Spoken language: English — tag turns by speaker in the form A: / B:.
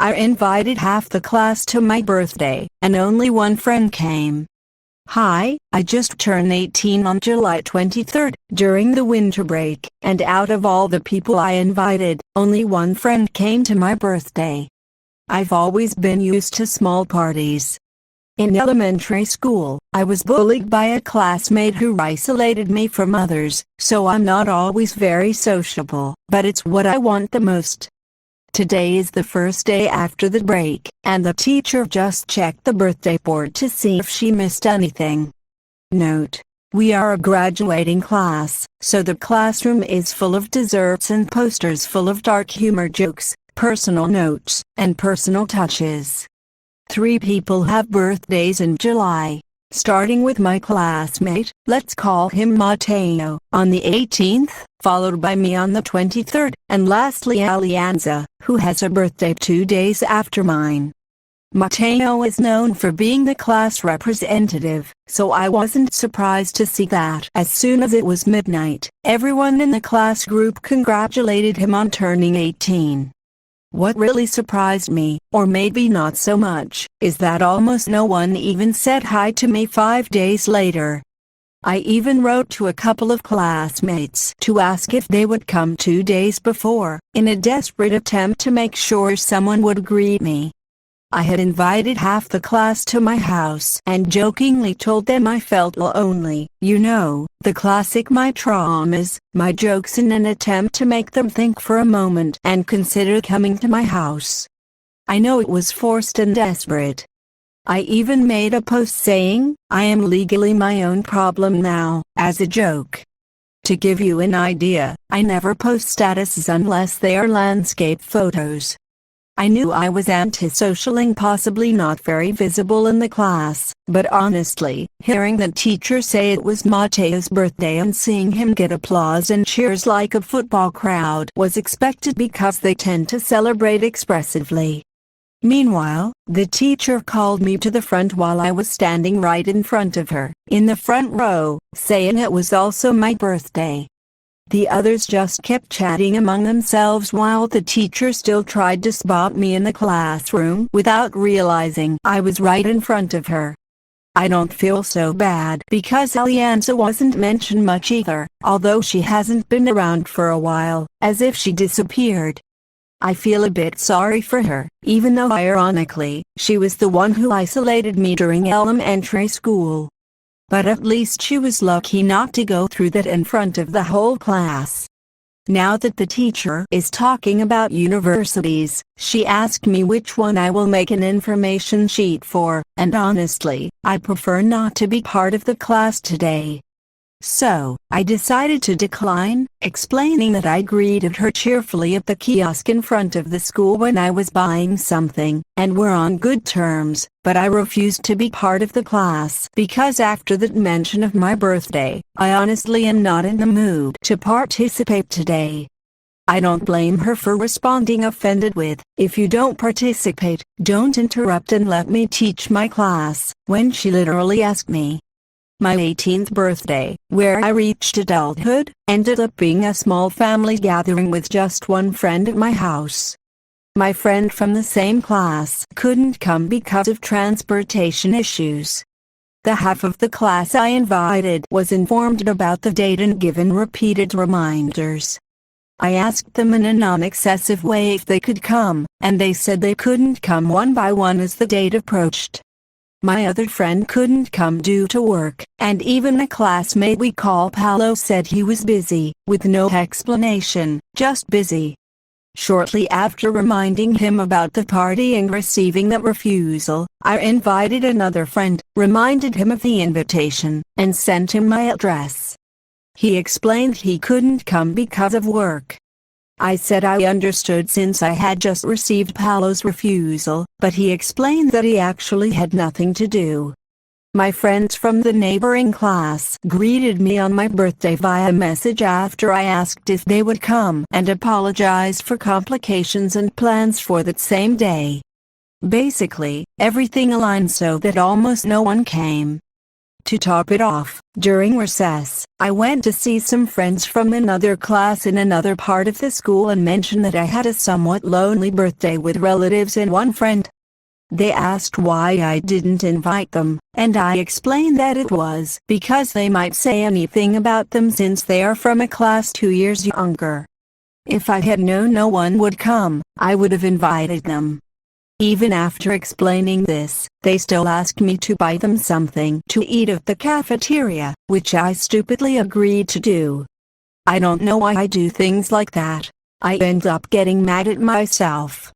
A: I invited half the class to my birthday, and only one friend came. Hi, I just turned 18 on July 23rd, during the winter break, and out of all the people I invited, only one friend came to my birthday. I've always been used to small parties. In elementary school, I was bullied by a classmate who isolated me from others, so I'm not always very sociable, but it's what I want the most. Today is the first day after the break, and the teacher just checked the birthday board to see if she missed anything. Note: we are a graduating class, so the classroom is full of desserts and posters full of dark humor jokes, personal notes, and personal touches. 3 people have birthdays in July. Starting with my classmate, let's call him Matteo, on the 18th, followed by me on the 23rd, and lastly Alianza, who has a birthday 2 days after mine. Matteo is known for being the class representative, so I wasn't surprised to see that as soon as it was midnight, everyone in the class group congratulated him on turning 18. What really surprised me, or maybe not so much, is that almost no one even said hi to me 5 days later. I even wrote to a couple of classmates to ask if they would come 2 days before, in a desperate attempt to make sure someone would greet me. I had invited half the class to my house and jokingly told them I felt lonely, the classic my traumas, my jokes, in an attempt to make them think for a moment and consider coming to my house. I know it was forced and desperate. I even made a post saying, I am legally my own problem now, as a joke. To give you an idea, I never post statuses unless they are landscape photos. I knew I was antisocial and possibly not very visible in the class, but honestly, hearing the teacher say it was Matteo's birthday and seeing him get applause and cheers like a football crowd was expected because they tend to celebrate expressively. Meanwhile, the teacher called me to the front while I was standing right in front of her, in the front row, saying it was also my birthday. The others just kept chatting among themselves while the teacher still tried to spot me in the classroom without realizing I was right in front of her. I don't feel so bad because Alianza wasn't mentioned much either, although she hasn't been around for a while, as if she disappeared. I feel a bit sorry for her, even though ironically, she was the one who isolated me during elementary school. But at least she was lucky not to go through that in front of the whole class. Now that the teacher is talking about universities, she asked me which one I will make an information sheet for, and honestly, I prefer not to be part of the class today. So, I decided to decline, explaining that I greeted her cheerfully at the kiosk in front of the school when I was buying something, and we're on good terms, but I refused to be part of the class because after that mention of my birthday, I honestly am not in the mood to participate today. I don't blame her for responding offended with, "If you don't participate, don't interrupt and let me teach my class," when she literally asked me. My 18th birthday, where I reached adulthood, ended up being a small family gathering with just one friend at my house. My friend from the same class couldn't come because of transportation issues. The half of the class I invited was informed about the date and given repeated reminders. I asked them in a non-excessive way if they could come, and they said they couldn't come one by one as the date approached. My other friend couldn't come due to work, and even a classmate we call Paolo said he was busy, with no explanation, just busy. Shortly after reminding him about the party and receiving that refusal, I invited another friend, reminded him of the invitation, and sent him my address. He explained he couldn't come because of work. I said I understood since I had just received Paolo's refusal, but he explained that he actually had nothing to do. My friends from the neighboring class greeted me on my birthday via message after I asked if they would come and apologized for complications and plans for that same day. Basically, everything aligned so that almost no one came. To top it off, during recess, I went to see some friends from another class in another part of the school and mentioned that I had a somewhat lonely birthday with relatives and one friend. They asked why I didn't invite them, and I explained that it was because they might say anything about them since they are from a class 2 years younger. If I had known no one would come, I would have invited them. Even after explaining this, they still asked me to buy them something to eat at the cafeteria, which I stupidly agreed to do. I don't know why I do things like that. I end up getting mad at myself.